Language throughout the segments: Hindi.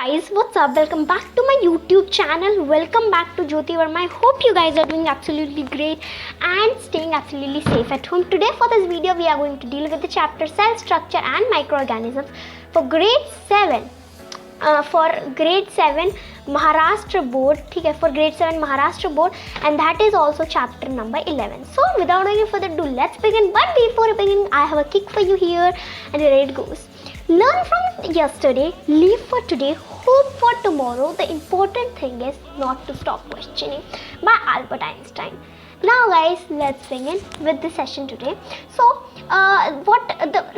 Guys, what's up? Welcome back to my YouTube channel. Welcome back to Jyoti Verma. I hope you guys are doing absolutely great and staying absolutely safe at home. Today for this video we are going to deal with the chapter cell structure and microorganisms for grade 7. For grade 7 Maharashtra board, ठीक है, for grade 7 Maharashtra board, and that is also chapter number 11. So without any further ado, let's begin. But before beginning, I have a kick for you here, and here it goes. Learn from yesterday, live for today, hope for tomorrow. The important thing is not to stop questioning, by Albert Einstein. Now guys, let's begin with the session today. So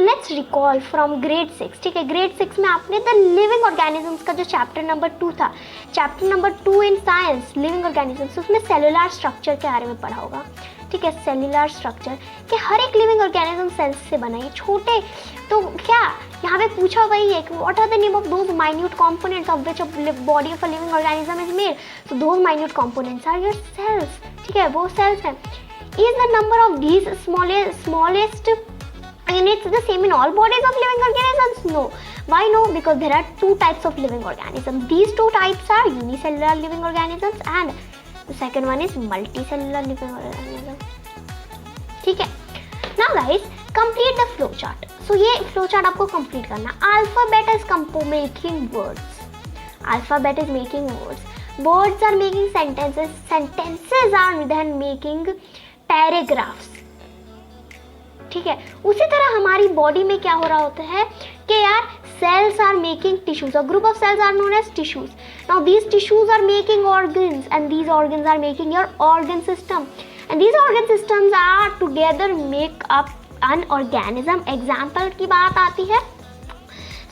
let's recall from grade 6. ठीक है, grade 6 में आपने the living organisms का जो chapter number 2 था, chapter number 2 in science living organisms, उसमें cellular structure के बारे में पढ़ा होगा. ठीक है, सेल्यूलर स्ट्रक्चर कि हर एक लिविंग ऑर्गेनिज्म सेल्स से बना है. छोटे तो क्या यहाँ पे पूछा वही है कि what are the name of those minute components of which body of a living organism is made. So those minute components are your cells. ठीक है, वो सेल्स हैं. Is the number of these smallest units the same in all bodies of living organisms? No. Why no? Because there are two types of living organisms. These two types are unicellular living organisms and the second one is multicellular living organism. ठीक है. Now guys, complete the flow chart. So ये flow chart आपको complete करना. Alphabet is making words. Alphabet is making words. Words are making sentences. Sentences are then making paragraphs. ठीक है, उसी तरह हमारी बॉडी में क्या हो रहा होता है कि यार cells are making tissues. A group of cells are known as tissues. Now these tissues are making organs and these organs are making your organ system. And these organ systems are together make up an organism. Example की बात आती है.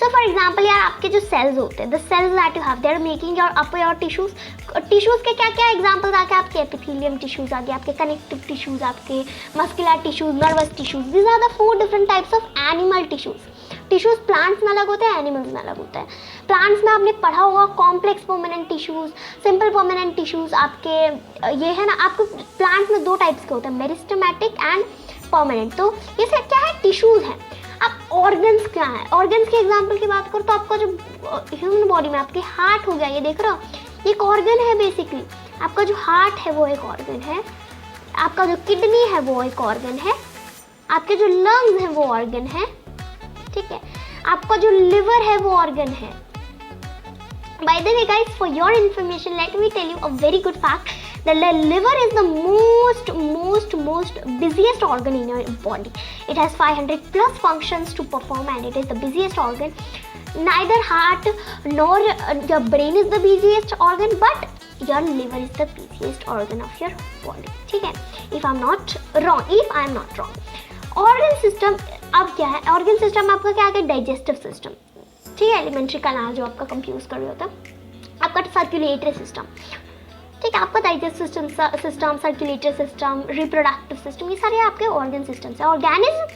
So for example यार आपके जो cells होते हैं, the cells that you have, they are making your up your tissues. Tissues के क्या क्या examples आ गए आपके epithelium tissues आ गए, आपके connective tissues, आपके muscular tissues, nervous tissues. These are the 4 different types of animal tissues. Tissues plants में अलग होते हैं, एनिमल्स में अलग होता है. प्लांट्स में आपने पढ़ा होगा complex permanent tissues, simple permanent tissues. आपके ये है ना, आपको प्लांट्स में 2 टाइप्स के होते हैं, मेरिस्टेमेटिक एंड परमानेंट. तो ये सब क्या है, टिश्यूज हैं. अब ऑर्गन्स क्या है, ऑर्गन्स के एग्जांपल की बात करो तो आपका जो ह्यूमन बॉडी में आपके हार्ट हो गया, ये देख रहे हो, ये एक ऑर्गन है बेसिकली. आपका जो हार्ट है वो एक ऑर्गन है, आपका जो किडनी है वो एक ऑर्गन है, आपके जो लंग्स हैं वो ऑर्गन है. ठीक है, आपका जो लिवर है वो ऑर्गन है. By the way guys, for your information, let me tell you a very good fact that the liver is the most busiest organ in your body. It has 500 plus functions to perform and it is the busiest organ. Neither heart nor your brain is the busiest organ, but your liver is the busiest organ of your body. ठीक है, if I am not wrong. Organ system अब क्या है, ऑर्गन सिस्टम आपका क्या है, डाइजेस्टिव सिस्टम. ठीक है, एलिमेंट्री कनाल जो आपका कंफ्यूज कर रहे होता है, आपका सर्कुलेटरी सिस्टम. ठीक है, आपका digestive system, circulatory system, reproductive system, ये सारे आपके ऑर्गन सिस्टम्स है. Organism,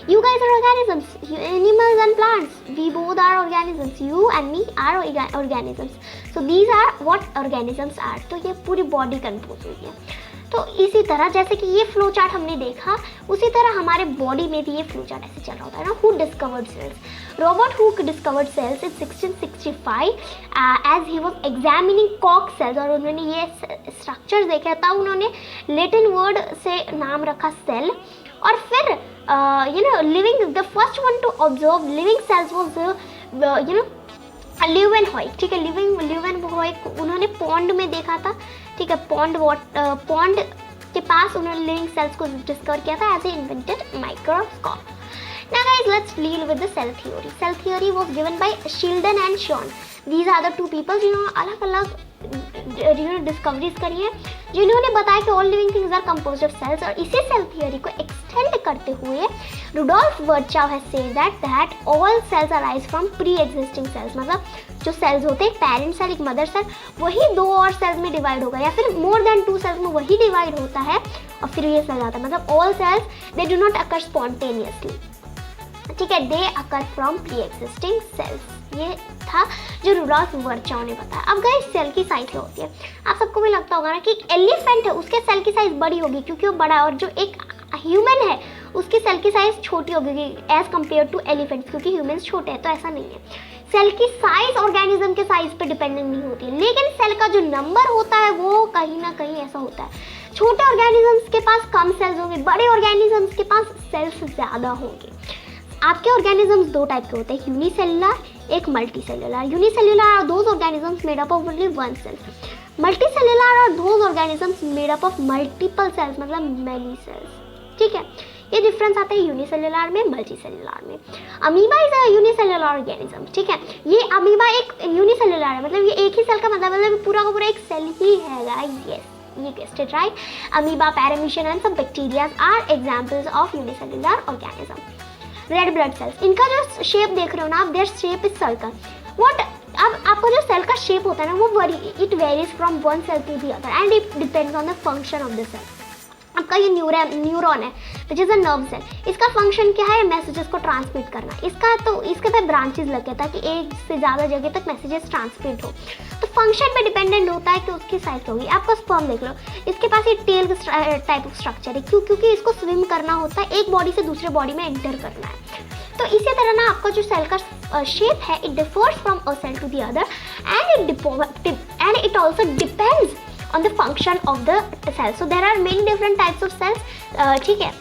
you guys are organisms, animals and plants, we both are organisms, you and me are organisms. So these are what organisms are. तो ये पूरी बॉडी कंपोज हुई है. तो इसी तरह जैसे कि ये फ्लो चार्ट हमने देखा, उसी तरह हमारे बॉडी में भी ये फ्लो चार्ट ऐसे चल रहा होता है ना. Who discovered cells? Robert Hooke discovered cells in 1665 as he was examining कॉक सेल्स. और उन्होंने ये स्ट्रक्चर देखा तब उन्होंने लैटिन वर्ड से नाम रखा सेल. और फिर living, the first one to observe living cells was Leeuwenhoek. ठीक है, ल्यूवेनहॉइक उन्होंने पॉन्ड में देखा था. ठीक है, पॉन्ड के पास उन्होंने लिविंग सेल्स को डिस्कवर किया था as a invented microscope. Now guys, let's deal with the cell theory. Cell theory was given by Sheldon and Schwann. These are the 2 people जिन्होंने अलग-अलग डिस्कवरीज करी है, जिन्होंने बताया कि all living things are composed of cells. और इसी सेल थियोरी को एक्सटेंड करते हुए Rudolf Virchow has said that all cells arise from pre existing cells. मतलब जो सेल्स होते हैं, पेरेंट सेल, एक मदर सेल, वही 2 और सेल्स में डिवाइड होगा या फिर मोर देन 2 सेल्स में वही डिवाइड होता है और फिर ये सेल आता है. मतलब all cells they do not occur spontaneously. ठीक है, they occur from pre existing cells. ये था जो रुडोल्फ वर्चाव ने बताया. अब गाइस, सेल की साइज क्या होती है? आप सबको भी लगता होगा ना कि एक एलिफेंट है, उसके सेल की साइज बड़ी होगी क्योंकि वो बड़ा है, और जो एक ह्यूमन है उसकी सेल की साइज छोटी होगी एज कम्पेयर टू एलिफेंट्स, क्योंकि ह्यूमंस छोटे हैं. तो ऐसा नहीं है. सेल की साइज ऑर्गेनिज्म के साइज पे डिपेंडेंट नहीं होती है, लेकिन सेल का जो नंबर होता है वो कहीं ना कहीं ऐसा होता है, छोटे ऑर्गेनिजम्स के पास कम सेल्स होंगे, बड़े ऑर्गेनिजम्स के पास सेल्स ज़्यादा होंगे। आपके ऑर्गेनिजम्स दो टाइप के होते हैं, यूनिसेलुलर, एक multicellular. Unicellular are those organisms made up of only one cell, multicellular are those organisms made up of multiple cells, मतलब मैनी सेल्स। ठीक है, ये डिफरेंस आता है यूनिसेलुलर में, मल्टीसेलुलर में। Amoeba is a unicellular organism. ठीक है, ये अमीबा एक यूनिसेलुलर है, मतलब ये एक ही सेल का मतलब पूरा का पूरा एक सेल ही है guys. Yes, you guessed it right. Amoeba, Paramecium and some bacteria are examples of unicellular organism. Red blood cells, इनका जो शेप देख रहे हो ना आप, their shape is circle. What अब आपका जो सेल का शेप होता है ना वो it varies from one cell to the other and it depends on the function of the cell. आपका ये न्यूरॉन है which is a nerve cell, इसका फंक्शन क्या है, मैसेजेस को ट्रांसमिट करना। इसका तो इसके पे ब्रांचेस लगे ताकि एक से ज़्यादा जगह तक मैसेजेस ट्रांसमिट हो। तो फंक्शन पे डिपेंडेंट होता है कि उसकी साइज होगी। आपका स्पर्म देख लो, इसके पास ये टेल टाइप ऑफ स्ट्रक्चर है, क्योंकि इसको स्विम करना होता है, एक बॉडी से दूसरे बॉडी में एंटर करना है। तो इसी तरह ना आपका जो सेल का शेप है it differs from a cell to the other and it also depends on the function of the cell. So there are many different types of cells. ठीक है,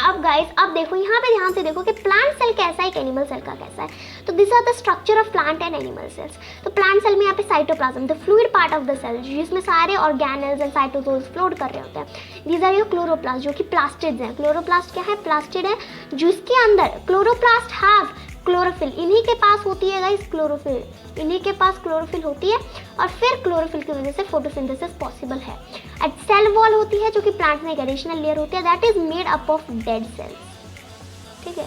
अब गाइस अब देखो यहाँ पे ध्यान से देखो कि प्लांट सेल कैसा है, एक एनिमल सेल का कैसा है। तो this are the structure of plant and animal cells. तो प्लांट सेल में यहाँ पे cytoplasm, the fluid part of the cell, जिसमें सारे ऑर्गेनेल्स एंड साइटोसोल्स फ्लोट कर रहे होते हैं। दीज आर योर क्लोरोप्लास्ट, जो कि प्लास्टिड्स हैं। क्लोरोप्लास्ट क्या है, प्लास्टिड है, जिसके अंदर क्लोरोप्लास्ट हैव क्लोरोफिल, इन्हीं के पास होती है गाइस क्लोरोफिल, इन्हीं के पास क्लोरोफिल होती है और फिर क्लोरोफिल की वजह से फोटोसिंथेसिस पॉसिबल है। एंड सेल वॉल होती है जो कि प्लांट में एक एडिशनल लेयर होती है, that is made up of dead cells. ठीक है,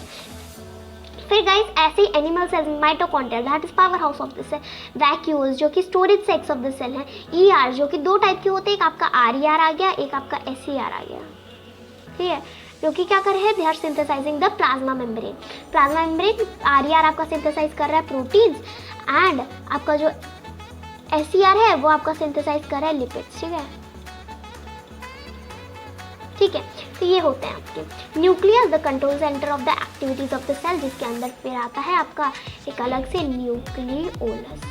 फिर गाइस ऐसे ही animal cells, mitochondria that is power house of the cell, vacuoles जो कि storage sacs of the cell है, ईआर जो कि दो टाइप के होते हैं, एक आपका आरईआर आ गया, एक आपका एसईआर आ गया। ठीक है, जो कि क्या कर रहे हैं, they are synthesising the plasma membrane. Plasma membrane RER आपका सिंथेसाइज कर रहा है प्रोटीन्स एंड आपका जो एसईआर है वो आपका सिंथेसाइज कर रहा है लिपिड्स। ठीक है, ठीक है, तो ये होते हैं आपके nucleus, the control centre of the activities of the cell, जिसके अंदर फिर आता है आपका एक अलग से न्यूक्लियोलस।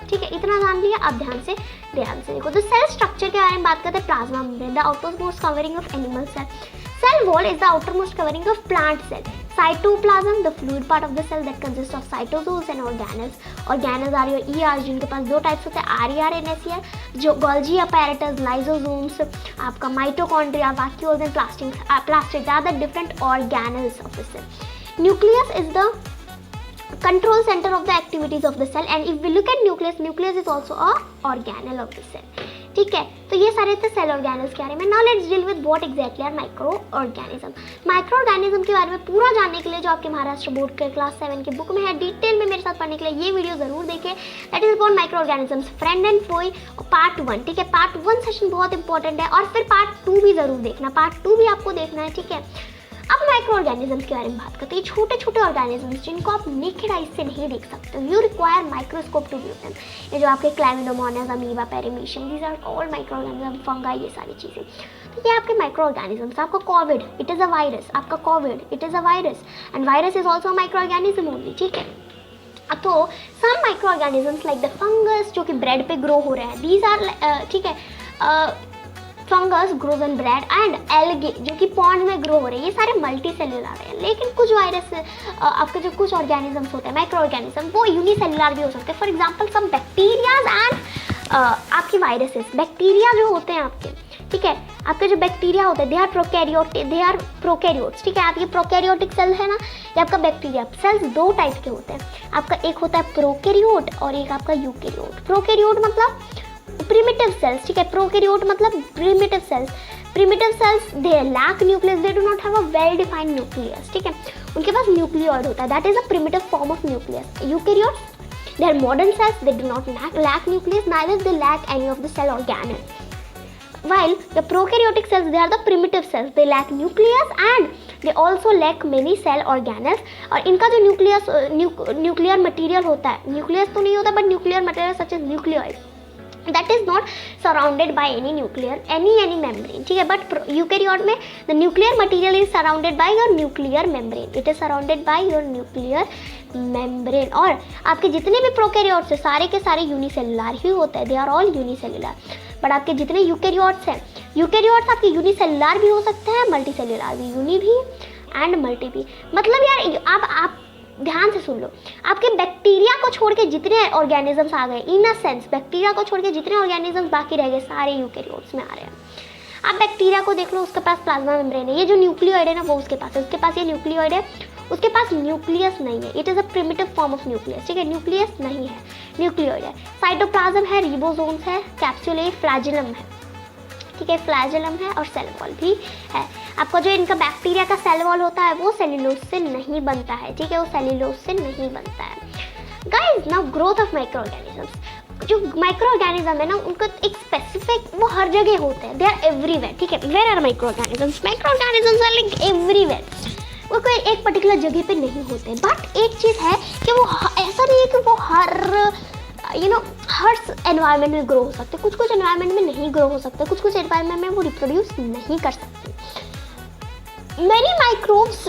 ठीक है, इतना जान लिया। अब ध्यान से देखो, तो सेल स्ट्रक्चर के बारे में बात करते हैं। Plasma membrane, the outermost covering of animal cell. Cell wall is the outermost covering of plant cell. Cytoplasm, the fluid part of the cell that consists of cytosols and organelles. Organelles are your ER, जिनके पास दो टाइप्स होते हैं, RER and SER, जो Golgi apparatus, lysosomes, आपका mitochondria, vacuoles and plastids are the different organelles of the cell. Nucleus is the control center of the activities of the cell, and if we look at nucleus is also a organelle of the cell. ठीक है, तो ये सारे थे सेल ऑर्गेनल्स के बारे में। Now let's deal with what exactly are micro organism. Micro organism के बारे में पूरा जानने के लिए जो आपके महाराष्ट्र बोर्ड के क्लास 7 की बुक में है, डिटेल में मेरे साथ पढ़ने के लिए ये वीडियो जरूर देखें। That is about micro organisms, friend and foe, part 1। ठीक है, पार्ट 1 सेशन बहुत इंपॉर्टेंट है और फिर पार्ट 2 भी जरूर देखना, पार्ट 2 भी आपको देखना है। ठीक है, अब माइक्रो ऑर्गेनिजम्स के बारे में बात करते हैं। छोटे छोटे ऑर्गेनिजम्स जिनको आप नेकेड आइज से नहीं देख सकते, you require microscope to view them. ये जो आपके Chlamydomonas, amoeba, paramecium, these are all micro organism, fungi, ये सारी चीज़ें। तो ये आपके माइक्रो ऑर्गेनिजम्स। आपका Covid, it is a virus, आपका Covid it is a virus and virus is also micro organism only. ठीक है, तो some micro organisms like the fungus जो कि ब्रेड पे ग्रो हो रहे हैं, दीज आर ठीक है, fungus grows in bread and algae जो कि पॉन्ड में ग्रो हो रहे हैं, ये सारे मल्टी सेल्युलर हैं। लेकिन कुछ वायरस आपके जो कुछ ऑर्गेनिजम्स होते हैं माइक्रो ऑर्गेनिज्म वो यूनिसेल्युलर भी हो सकते हैं। For example some bacterias and आपकी वायरसेस। बैक्टीरिया जो होते हैं आपके, ठीक है, आपके जो बैक्टीरिया होते हैं दे आर प्रोकैरियोट्स। ठीक है, आप ये प्रोकैरियोटिक सेल है ना, ये आपका बैक्टीरिया सेल्स दो टाइप के होते हैं। आपका एक होता है प्रोकैरियोट और एक आपका यूकैरियोट। प्रोकैरियोट मतलब प्रिमिटिव सेल्स। ठीक है, प्रोकैरियोट मतलब primitive cells. Primitive cells they lack nucleus, they do not have a well defined nucleus. ठीक है, उनके पास न्यूक्लियोइड होता है, that is a primitive form of nucleus. Eukaryote they are modern cells, they do not lack nucleus, neither they lack any of the cell organelle. While the prokaryotic cells, they are the primitive cells, they lack nucleus and they also lack many cell organelles. और इनका जो न्यूक्लियर मटेरियल होता है, न्यूक्लियस तो नहीं होता but nuclear material such as nucleoid, that is not surrounded by any membrane. ठीक है, but eukaryote में the nuclear material is surrounded by your nuclear membrane. It is surrounded by your nuclear membrane. और आपके जितने भी प्रोकैरियोट्स हैं सारे के सारे यूनिसेलुलर ही होते हैं, they are all unicellular. But आपके जितने यूकैरियोट्स हैं, यूकैरियोट्स आपके यूनिसेलुलर भी हो सकते हैं, मल्टीसेलुलर भी, यूनि भी एंड मल्टी भी। मतलब यार आप ध्यान से सुन लो, आपके बैक्टीरिया को छोड़ के जितने ऑर्गेनिजम्स आ गए, इन अ सेंस बैक्टीरिया को छोड़ के जितने ऑर्गेनिजम्स बाकी रह गए सारे यूकैरियोट्स में आ रहे हैं। आप बैक्टीरिया को देख लो, उसके पास प्लाज्मा मेम्ब्रेन है, ये जो न्यूक्लियोइड है ना वो उसके पास है, उसके पास ये न्यूक्लियोइड है, उसके पास न्यूक्लियस नहीं है। It is a primitive form of nucleus, ठीक है, न्यूक्लियस नहीं है, न्यूक्लियोइड है। साइटोप्लाज्म है, रिबोसोम्स है, कैप्सूल है, फ्लैजेलम है, ठीक है, फ्लैजेलम है और सेल वॉल भी है। आपका जो इनका बैक्टीरिया का सेल वॉल होता है वो सेल्यूलोज से नहीं बनता है, ठीक है, वो सेल्यूलोज से नहीं बनता है। Guys now growth of micro organisms. जो माइक्रो ऑर्गेनिज्म है ना उनको एक स्पेसिफिक, वो हर जगह होते हैं, दे आर एवरीवेयर, ठीक है। Where are micro organisms? Micro organisms are like everywhere, वो कोई एक पर्टिकुलर जगह पे नहीं होते। बट एक चीज़ है कि वो ऐसा नहीं है कि वो हर हर एनवायरनमेंट में ग्रो हो सकते, कुछ कुछ एनवायरनमेंट में नहीं ग्रो हो सकते, कुछ कुछ एनवायरनमेंट में वो रिप्रोड्यूस नहीं कर सकते। मैनी माइक्रोब्स,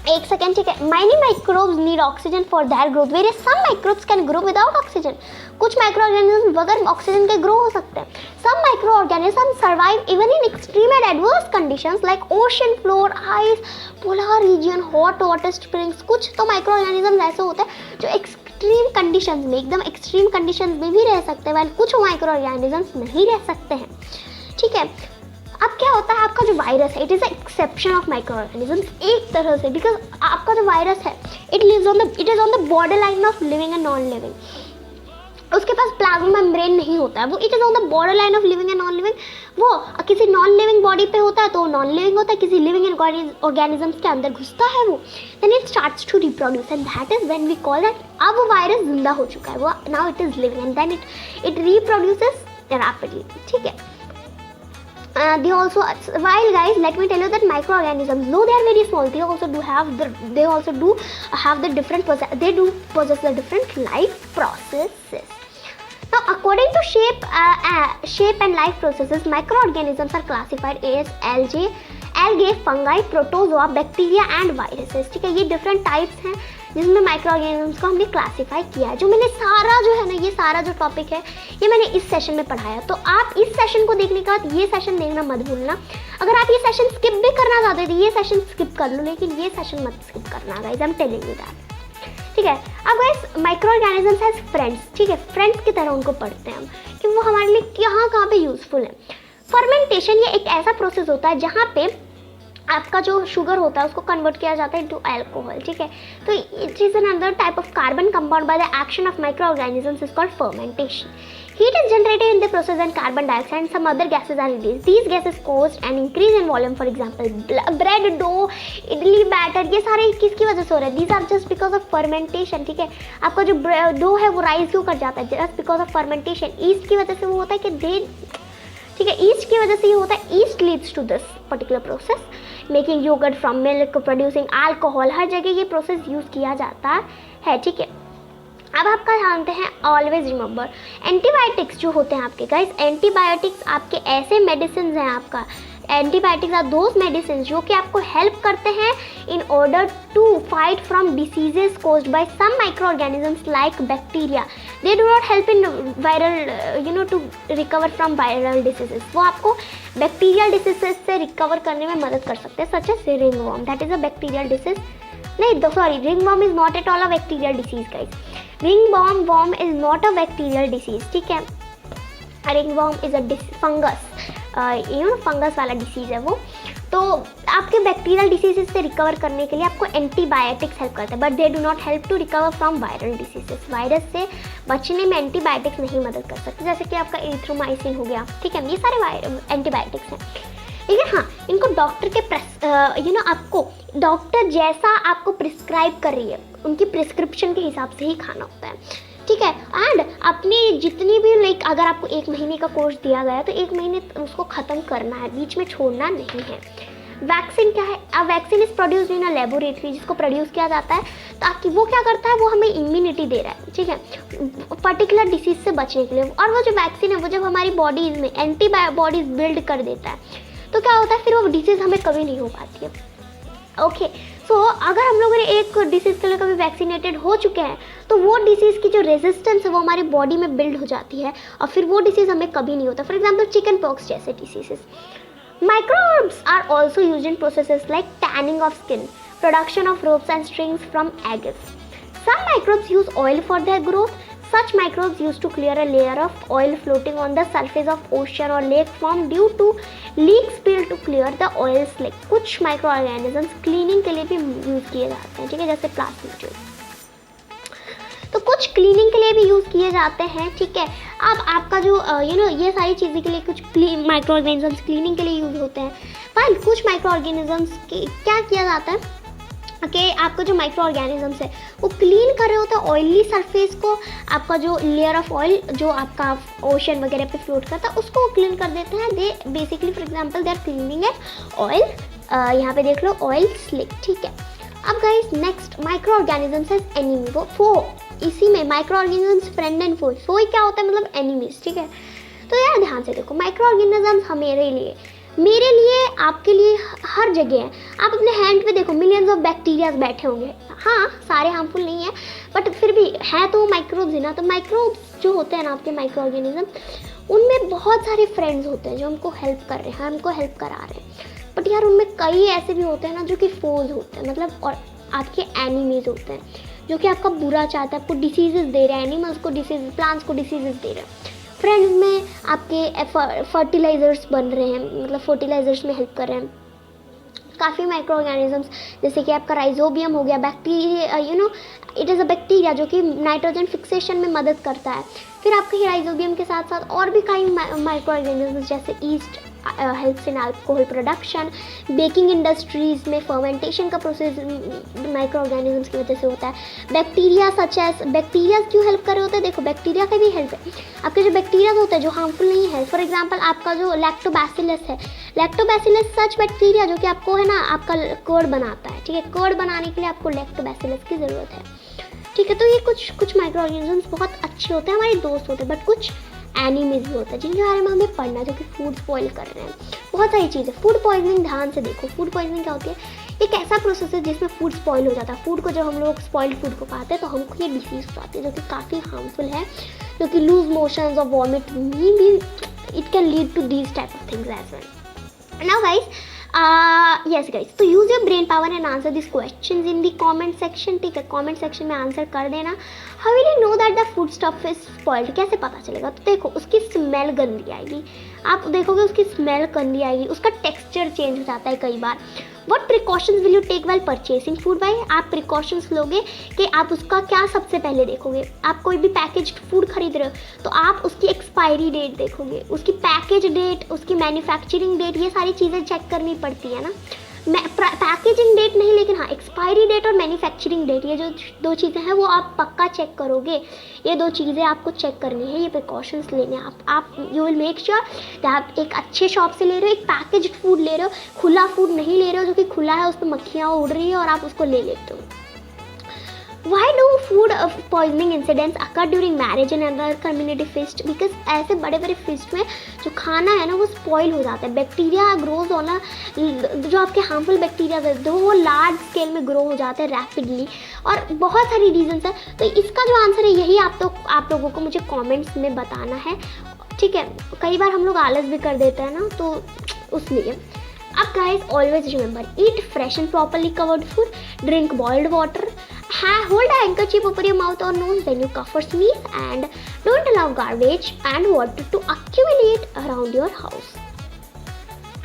एक सेकेंड, ठीक है, many microbes need oxygen for their growth, various some microbes can grow without oxygen. कुछ माइक्रो ऑर्गेनिज्म बगैर ऑक्सीजन के ग्रो हो सकते हैं। Some micro organism survive even in extreme and adverse conditions like ocean floor, ice, polar region, hot water springs. कुछ तो माइक्रो ऑर्गेनिज्म ऐसे होते हैं जो एक्सट्रीम कंडीशंस में, एकदम एक्सट्रीम कंडीशंस में भी रह सकते हैं, वाइल कुछ माइक्रो ऑर्गेनिजम्स नहीं रह सकते हैं, ठीक है। अब क्या होता है, आपका जो वायरस है, it is a exception of micro organisms एक तरह से, बिकॉज आपका जो वायरस है it is on the border line of living and non living. उसके पास प्लाज्मा मेम्ब्रेन नहीं होता है, वो it is on the border line of living and non living. वो किसी नॉन लिविंग बॉडी पे होता है तो नॉन लिविंग होता है, किसी लिविंग ऑर्गेनिजम्स के अंदर घुसता है वो, then it starts to reproduce and that is when we call that अब वो वायरस जिंदा हो चुका है, वो now it is living and then it reproduces rapidly, ठीक है। They also, while guys, let me tell you that microorganisms, though they are very small, they also do have the different they do possess the different life processes. Now, according to shape and life processes, microorganisms are classified as algae, fungi, protozoa, bacteria and viruses, ठीक है। ये different types हैं जिसमें माइक्रो ऑर्गेनिजम्स को हमने क्लासीफाई किया है। जो मैंने सारा जो है ना, ये सारा जो टॉपिक है ये मैंने इस सेशन में पढ़ाया, तो आप इस सेशन को देखने के बाद ये सेशन देखना मत भूलना। अगर आप ये सेशन स्किप भी करना चाहते हैं तो ये सेशन स्किप कर लो, लेकिन ये सेशन मत स्किप करना guys, I am telling you that, ठीक है। अब guys micro organisms has friends, ठीक है, फ्रेंड्स की तरह उनको पढ़ते हैं हम कि वो हमारे लिए कहाँ पे यूजफुल है। फर्मेंटेशन ये एक ऐसा प्रोसेस होता है जहाँ पे आपका जो शुगर होता है उसको कन्वर्ट किया जाता है इनटू अल्कोहल, ठीक है। तो it is another type of carbon compound by the action of micro organisms is called fermentation. Heat is generated in the process and carbon dioxide and some other gases are released. These gases cause an increase in volume. For example, bread dough, idli batter, ये सारे किसकी वजह से हो रहे हैं? These are just because of fermentation, ठीक है। आपका जो डो है वो राइज क्यों कर जाता है? Just because of fermentation. East की वजह से वो होता है कि ठीक है, ईस्ट की वजह से ये होता है, yeast leads to this particular process, making yoghurt from milk, producing alcohol. हर जगह ये प्रोसेस यूज किया जाता है, ठीक है। अब आपका जानते हैं, ऑलवेज रिमेंबर एंटीबायोटिक्स जो होते हैं आपके गाइस, एंटीबायोटिक्स आपके ऐसे मेडिसिन हैं, आपका एंटीबायोटिक्स आर दोज मेडिसिन जो कि आपको हेल्प करते हैं in order to fight from diseases caused by some micro organisms like bacteria. They do not help in viral to recover from viral diseases, वो आपको बैक्टीरियल डिसीजेज से रिकवर करने में मदद कर सकते हैं, such as ringworm, that is a bacterial disease. नहीं sorry, ringworm is not at all a bacterial disease guys, ringworm is not a bacterial disease, ठीक है। Ringworm is a fungus, fungus वाला डिसीज है वो। तो आपके बैक्टीरियल डिसीजेज से रिकवर करने के लिए आपको एंटीबायोटिक्स हेल्प करते हैं, but they do not help to recover from viral diseases. Virus से बचने में एंटीबायोटिक्स नहीं मदद कर सकते, जैसे कि आपका एरिथ्रोमाइसिन हो गया, ठीक है, ये सारे एंटीबायोटिक्स हैं, ठीक है। हाँ, इनको डॉक्टर के आपको डॉक्टर जैसा आपको प्रिस्क्राइब कर रही है उनकी प्रिस्क्रिप्शन के हिसाब से ही खाना होता है, ठीक है। एंड अपनी जितनी भी लाइक अगर आपको 1 महीने का कोर्स दिया गया तो 1 महीने उसको ख़त्म करना है, बीच में छोड़ना नहीं है। वैक्सीन क्या है? अब vaccine is produced in a laboratory, जिसको प्रोड्यूस किया जाता है ताकि वो क्या करता है, वो हमें इम्यूनिटी दे रहा है, ठीक है, पर्टिकुलर डिसीज से बचने के लिए। और वो जो वैक्सीन है वो जब हमारी बॉडीज में एंटीबॉडीज बिल्ड कर देता है तो क्या होता है, फिर वो डिसीज़ हमें कभी नहीं हो पाती है, ओके। सो अगर हम लोगों ने एक डिसीज़ के लिए कभी वैक्सीनेटेड हो चुके हैं तो वो डिसीज़ की जो रेजिस्टेंस है वो हमारी बॉडी में बिल्ड हो जाती है और फिर वो डिसीज़ हमें कभी नहीं होता. फॉर एग्जाम्पल चिकन पॉक्स जैसे diseases. Microbes are also used in processes like tanning of skin, production of ropes and strings from eggs. Some microbes use oil for their growth. Such microbes used to clear a layer of oil floating on the surface of ocean or lake formed due to leak spill to clear the oil slick. कुछ microorganisms cleaning के लिए भी यूज़ किए जाते हैं, ठीक है, जैसे प्लास्टिक. तो कुछ क्लीनिंग के लिए भी यूज़ किए जाते हैं, ठीक है. अब आपका जो ये सारी चीज़ें के लिए कुछ माइक्रो ऑर्गेनिजम्स क्लीनिंग के लिए यूज़ होते हैं. फाइन, कुछ माइक्रो ऑर्गेनिजम्स क्या किया जाता है कि आपका जो माइक्रो ऑर्गेनिजम्स है वो क्लीन कर रहे होते हैं ऑयली सरफेस को. आपका जो लेयर ऑफ ऑयल जो आपका ओशन वगैरह पे फ्लोट करता है उसको क्लीन कर देते हैं. They basically for example they are cleaning at oil. यहाँ पे देख लो ऑयल स्लिक, ठीक है. अब गाइस नेक्स्ट माइक्रो ऑर्गेनिजम्स है एनिमी. वो फो इसी में micro organisms friend and foe. Foe क्या होता है, मतलब एनिमीज, ठीक है. तो यार ध्यान से देखो, माइक्रो ऑर्गेनिजम्स हमारे लिए, मेरे लिए, आपके लिए हर जगह है. आप अपने हैंड पे देखो मिलियंस ऑफ बैक्टीरियाज बैठे होंगे. हाँ, सारे हार्मफुल नहीं है बट फिर भी है तो माइक्रोब्स ही ना. तो माइक्रोब्स जो होते हैं ना आपके माइक्रो ऑर्गेनिज्म, उनमें बहुत सारे फ्रेंड्स होते हैं जो हमको हेल्प कर रहे हैं, हमको हेल्प करा रहे हैं. बट यार उनमें कई ऐसे भी होते हैं ना जो कि फोज होते हैं, मतलब और आपके एनिमीज होते हैं जो कि आपका बुरा चाहता है, आपको डिसीजेस दे रहे हैं. एनिमल्स को डिसीज, प्लांट्स को डिसीजेस दे रहे हैं. फ्रेंड्स में आपके फर्टिलाइजर्स बन रहे हैं, मतलब फर्टिलाइजर्स में हेल्प कर रहे हैं काफ़ी माइक्रो ऑर्गेनिजम्स. जैसे कि आपका राइजोबियम हो गया, bacteria, it is a bacteria जो कि नाइट्रोजन फिक्सेशन में मदद करता है. फिर आपके राइजोबियम के साथ साथ और भी कई माइक्रो ऑर्गेनिजम्स जैसे east helps in alcohol production. Baking industries में फर्मेंटेशन का प्रोसेस माइक्रो ऑर्गेनिजम्स की वजह से होता है. बैक्टीरिया सच एज, बैक्टीरिया क्यों हेल्प कर रहे होते हैं, देखो बैक्टीरिया का भी हेल्प है. आपके जो बैक्टीरिया होते हैं जो हार्मफुल नहीं है, फॉर एग्जांपल आपका जो लैक्टोबैसिलस है, लैक्टोबैसिलस सच बैक्टीरिया जो कि आपको है ना आपका कर्ड बनाता है, ठीक है. कर्ड बनाने के लिए आपको लैक्टोबैसिलस की ज़रूरत है, ठीक है. तो ये कुछ माइक्रो ऑर्गेनिजम्स बहुत अच्छे होते हैं, हमारे दोस्त होते हैं. बट कुछ एनिमीज भी होता है जिनके बारे में हमें पढ़ना है जो कि फूड स्पॉइल कर रहे हैं. बहुत सारी चीज़ें. फूड पॉइजनिंग, ध्यान से देखो, फूड पॉइजनिंग क्या होती है. एक ऐसा प्रोसेस है जिसमें फूड स्पॉइल हो जाता है. फूड को जब हम लोग स्पॉइल्ड फूड को खाते हैं तो हमको ये डिसीज हो जाती है जो कि काफ़ी हार्मफुल है, जो कि लूज मोशंस और वॉमिट भी it can lead to these type of things as well. Now guys, yes guys, तो use your brain power and answer this questions in the comment section, ठीक है. कमेंट सेक्शन में आंसर कर देना. How will you know that the food stuff is spoiled, कैसे पता चलेगा. तो देखो उसकी स्मेल गंदी आएगी, आप देखोगे उसकी स्मेल गंदी आएगी, उसका टेक्सचर चेंज हो जाता है कई बार. What precautions will you take while purchasing food by, आप प्रिकॉशंस लोगे कि आप उसका क्या सबसे पहले देखोगे. आप कोई भी पैकेज्ड फूड खरीद रहे हो तो आप उसकी एक्सपायरी डेट देखोगे, उसकी पैकेज डेट, उसकी मैन्युफैक्चरिंग डेट, ये सारी चीज़ें चेक करनी पड़ती है ना. पैकेजिंग डेट नहीं, लेकिन हाँ एक्सपायरी डेट और मैन्युफैक्चरिंग डेट, ये जो दो चीज़ें हैं वो आप पक्का चेक करोगे. ये दो चीज़ें आपको चेक करनी है, ये प्रिकॉशंस लेने हैं आप यू विल मेक श्योर कि आप एक अच्छे शॉप से ले रहे हो, एक पैकेज्ड फूड ले रहे हो, खुला फूड नहीं ले रहे हो जो कि खुला है उस पर मक्खियाँ उड़ रही है और आप उसको ले लेते हो. Why do food poisoning incidents occur during marriage and other community feast? Because ऐसे बड़े बड़े feast में जो खाना है ना वो स्पॉइल हो जाता है. बैक्टीरिया ग्रोज होना, जो आपके हार्मफुल बैक्टीरिया है वो लार्ज स्केल में ग्रो हो जाते हैं रैपिडली, और बहुत सारी रीजंस है. तो इसका जो आंसर है यही आप लोगों को मुझे कमेंट्स में बताना है, ठीक है. कई बार हम लोग आलस भी कर देते हैं ना, तो उसलिए. अब guys always remember, eat fresh and properly covered food, drink boiled water, hold a handkerchief over your mouth or nose when you cough or sneeze, and don't allow garbage and water to accumulate around your house.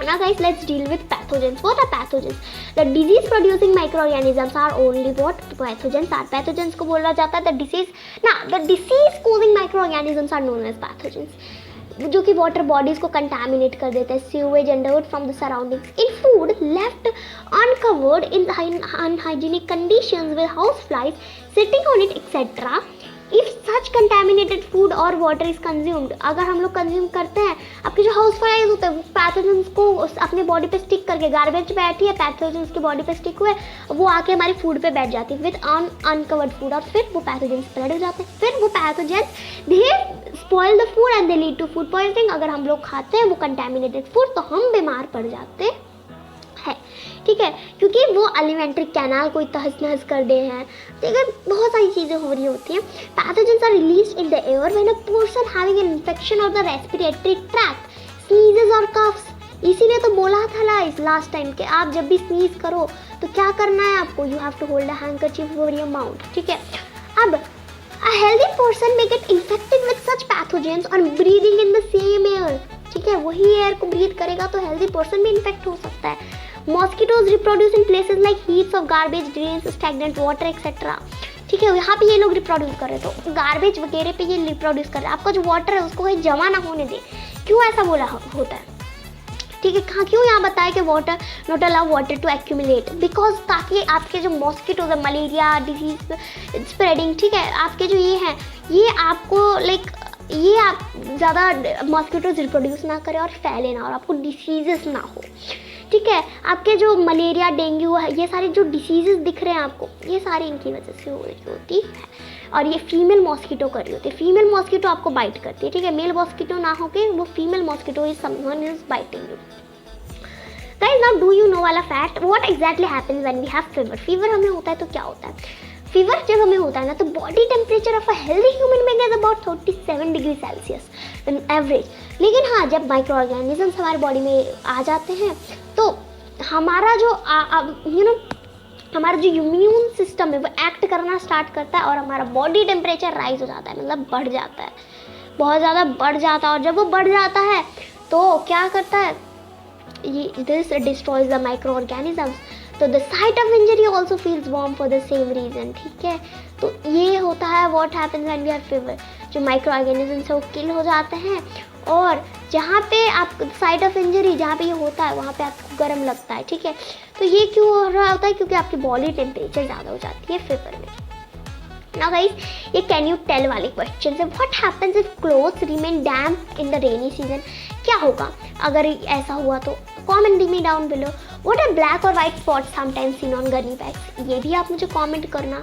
Now guys, let's deal with pathogens. What are pathogens? The disease producing microorganisms are only what pathogens are. Pathogens को बोला जाता है the disease causing microorganisms are known as pathogens, जो कि वाटर बॉडीज को कंटामिनेट कर देते हैं. Sewage and doubt from the surroundings in food left uncovered in unhygienic conditions with house flies sitting on it etcetera. If such contaminated food और वाटर इज कंज्यूम्ड, अगर हम लोग कंज्यूम करते हैं, आपके जो हाउस फ्लाइज होते हैं वो पैथोजेंस को अपने बॉडी पे स्टिक करके, गार्बेज बैठी है पैथोजेंस की बॉडी पे स्टिक हुए, वो आके हमारे फूड पे बैठ जाती है विद अनकवर्ड फूड, और फिर वो पैथोजेंस स्प्रेड हो जाते हैं. फिर वो pathogens they spoil the food and they lead to food poisoning. अगर हम लोग खाते हैं वो कंटामिनेटेड फूड तो हम बीमार पड़ जाते हैं, ठीक है, क्योंकि वो एलिमेंट्री कैनाल को तहस नहस कर दे हैं, ठीक है, बहुत सारी चीज़ें हो रही होती हैं। Pathogens are released in the air when a person having an infection of the respiratory tract sneezes और कफ्स। इसीलिए तो बोला था लास्ट टाइम कि आप जब भी स्नीज करो तो क्या करना है आपको, you have to hold a handkerchief over your mouth, ठीक है। अब a healthy person may get infected with such pathogens और breathing in the same air, ठीक है, वही एयर को ब्रीथ करेगा तो हेल्दी पर्सन भी इन्फेक्ट हो सकता है। Mosquitoes reproduce in places like heaps of garbage, drains, stagnant water etcetera, ठीक है, यहाँ पे ये लोग रिप्रोड्यूस कर रहे हैं, तो गार्बेज वगैरह पे ये रिप्रोड्यूस कर रहे हैं। आपका जो वाटर है उसको कहीं जमा ना होने दे। क्यों ऐसा बोला होता है, ठीक है, कहाँ क्यों यहाँ बताया कि water not allow water to accumulate, because ताकि आपके जो मॉस्किटोज है, मलेरिया डिजीज स्प्रेडिंग, ठीक है, आपके जो ये हैं ये आपको लाइक ये आप ज़्यादा मॉस्किटोज रिप्रोड्यूस ना करें और फैले ना और आपको डिसीजेस ना हो, ठीक है। आपके जो मलेरिया डेंगू है ये सारे जो डिसीजेस दिख रहे हैं आपको, ये सारी इनकी वजह से हो रही होती है। और ये फीमेल मॉस्किटो कर रही होती है, फीमेल मॉस्किटो आपको बाइट करती है, ठीक है, मेल मॉस्किटो ना होके वो female mosquito is someone is biting you. Guys now do you know वाला fact, what exactly happens when we have fever. Fever हमें होता है तो क्या होता है, फीवर जब हमें होता है ना तो body temperature of a healthy human being is about 37 degree Celsius in average. लेकिन हाँ, जब माइक्रो ऑर्गेनिजम्स हमारे बॉडी में आ जाते हैं तो हमारा जो हमारा जो इम्यून सिस्टम है वो एक्ट करना स्टार्ट करता है और हमारा बॉडी टेम्परेचर राइज हो जाता है, मतलब बढ़ जाता है, बहुत ज़्यादा बढ़ जाता है। और जब वो बढ़ जाता है तो क्या करता है, ये this destroys the micro organisms. तो the site of injury also feels warm for the same reason, ठीक है। तो ये होता है what happens when we have fever, जो माइक्रो ऑर्गेनिजम्स है वो किल हो जाते हैं और जहाँ पे आप साइट ऑफ इंजरी जहाँ पे ये होता है वहाँ पे आपको गर्म लगता है, ठीक है। तो ये क्यों हो रहा होता है, क्योंकि आपकी बॉडी टेम्परेचर ज़्यादा हो जाती है फीवर में। नाउ गाइस, ये कैन यू टेल वाले क्वेश्चन है, what happens if clothes remain damp in the rainy season. क्या होगा अगर ऐसा हुआ तो comment me down below. What are black और white spots sometimes seen on gunny bags, ये भी आप मुझे कमेंट करना।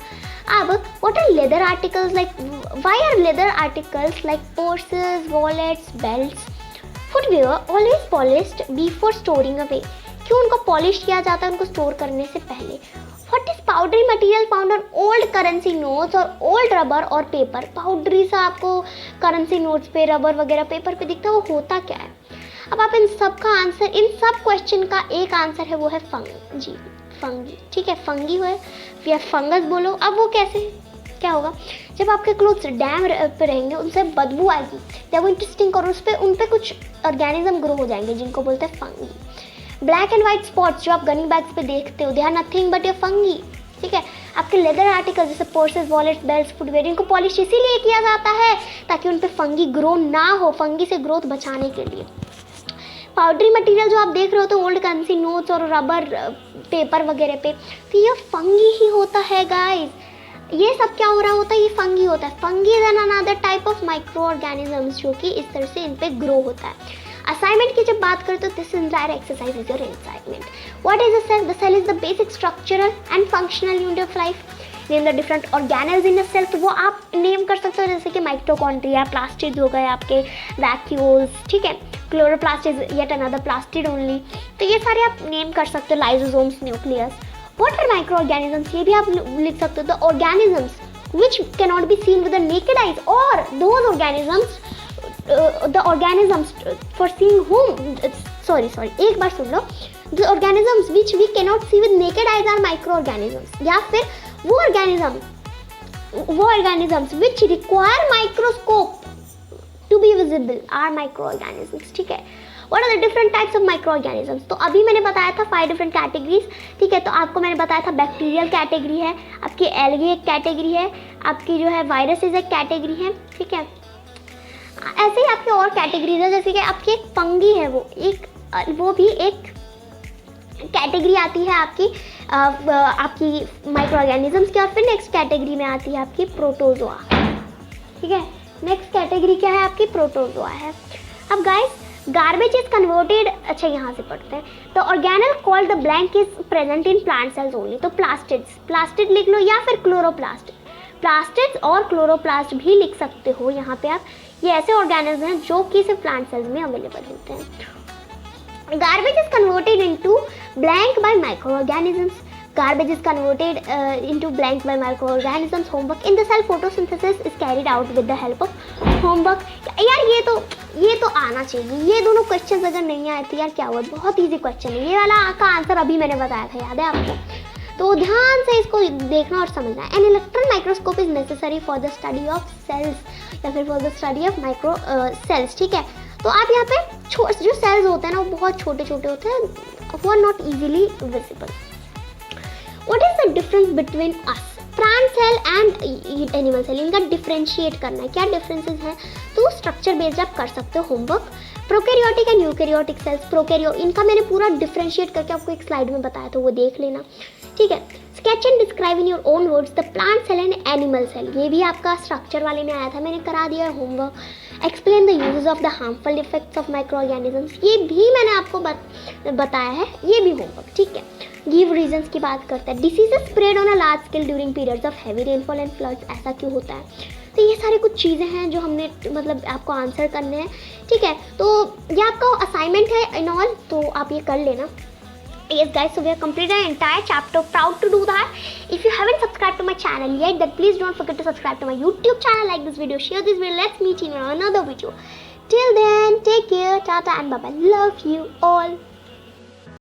अब what are leather articles like, why are leather articles like purses, wallets, belts, footwear always polished before storing away, क्यों उनको पॉलिश किया जाता है उनको स्टोर करने से पहले। What is powdery material found on old currency notes और ओल्ड रबर और पेपर, पाउडरी सा आपको करेंसी नोट्स पे, रबर वगैरह पेपर पे दिखता है, वो होता क्या है। अब आप इन सब का आंसर, इन सब क्वेश्चन का एक आंसर है, वो है फंगी, फंगी, ठीक है, फंगी है या फंगस बोलो। अब वो कैसे, क्या होगा, जब आपके क्लोथ्स डैम पे रहेंगे उनसे बदबू आएगी, जब इंटरेस्टिंग और उस पर उन पर कुछ ऑर्गेनिज्म ग्रो हो जाएंगे जिनको बोलते हैं fungi. Black and white spots जो आप गनी बैग्स पे देखते हो, they are nothing but a fungi, ठीक है। आपके लेदर आर्टिकल जैसे पर्सेस, वॉलेट्स, बेल्ट्स, फुटवेयर, इनको पॉलिश इसीलिए किया जाता है ताकि उन पे फंगी ग्रो ना हो, फंगी से ग्रोथ बचाने के लिए। पाउडरी मटेरियल जो आप देख रहे हो तो ओल्ड करेंसी नोट्स और रबर पेपर वगैरह पे, तो ये फंगी ही होता है गाइस। ये सब क्या हो रहा होता है, ये फंगी होता है। Fungi is an another type of micro organisms जो कि इस तरह से इन पे ग्रो होता है। असाइनमेंट की जब बात करें तो this entire exercise is your assignment. What is a cell? The cell is the basic structural and functional unit of life. Name the different organelles in a cell, तो वो आप नेम कर सकते हो, जैसे कि माइटोकॉन्ड्रिया, प्लास्टिड्स हो गए आपके, वैक्यूल्स, ठीक है, chloroplast is yet another plastid only, तो ये सारे आप नेम कर सकते हो, lysosomes, nucleus. What are micro organisms, ये भी आप लिख सकते हो, the organisms which cannot be seen with the naked eyes, or those organisms the organisms for seeing whom एक बार सुन लो, the organisms which we cannot see with naked eyes are microorganisms, या फिर वो organisms which require microscope to be visible are microorganisms, ठीक है। What are the different types of microorganisms? तो अभी मैंने बताया था 5 different categories, ठीक है। तो आपको मैंने बताया था बैक्टीरियल कैटेगरी है, आपकी एल्गी एक कैटेगरी है, आपकी जो है वायरसेस एक कैटेगरी है, ठीक है। ऐसे ही आपकी और कैटेगरीज है, जैसे कि आपकी एक फंगी है, वो भी एक कैटेगरी आती है आपकी माइक्रो ऑर्गेनिजम्स की। और फिर नेक्स्ट कैटेगरी में आती है आपकी प्रोटोजोआ, ठीक है। नेक्स्ट कैटेगरी क्या है आपकी? प्रोटोजोआ है। अब गाइस, गार्बेज इज कन्वर्टेड, अच्छा यहाँ से पढ़ते हैं। तो organelle called the blank is present in plant cells only, तो प्लास्टिड लिख लो या फिर क्लोरोप्लास्ट, प्लास्टिड्स और क्लोरोप्लास्ट भी लिख सकते हो यहाँ पे आप। ये ऐसे ऑर्गेनिज्म हैं जो कि सिर्फ प्लांट सेल्स में अवेलेबल होते हैं। Garbage is converted into Blank by microorganisms. Garbage is converted into blank by microorganisms. Homework in the cell photosynthesis is carried out with the help of homework. यार ये तो आना चाहिए. ये दोनों क्वेश्चंस अगर नहीं आए तो यार क्या हुआ, बहुत इजी क्वेश्चन है. ये वाला का आंसर अभी मैंने बताया था, याद है आपको? तो ध्यान से इसको देखना और समझना. An electron microscope is necessary for the study of cells या फिर for the study of micro cells. ठीक है, तो आप यहाँ पे जो सेल्स होते हैं ना वो बहुत छोटे छोटे होते हैं, वो are not easily visible. What is the difference between us, plant cell and animal cell? इनका डिफ्रेंशिएट करना है. क्या डिफरेंसेस हैं? तो स्ट्रक्चर बेस्ड आप कर सकते हो homework. Prokaryotic and eukaryotic cells. इनका मैंने पूरा डिफ्रेंशिएट करके आपको एक स्लाइड में बताया, तो वो देख लेना. ठीक है. Sketch and describe in your own words the plant cell and animal cell. ये भी आपका स्ट्रक्चर वाले में आया था, मैंने करा दिया है homework. Explain the uses of the harmful effects of micro organisms. ये भी मैंने आपको बताया है, ये भी होमवर्क. ठीक है. गिव रीजंस की बात करते हैं. Diseases spread on a large scale during periods of heavy rainfall and floods. ऐसा क्यों होता है? तो ये सारी कुछ चीज़ें हैं जो हमने मतलब आपको आंसर करने हैं. ठीक है, तो ये आपका असाइनमेंट है इन ऑल, तो आप ये कर लेना. Yes guys, so we have completed an entire chapter. Proud to do that. If you haven't subscribed to my channel yet, then please don't forget to subscribe to my YouTube channel, like this video, share this video. Let's meet in another video. Till then, take care, tata and bye bye. Love you all.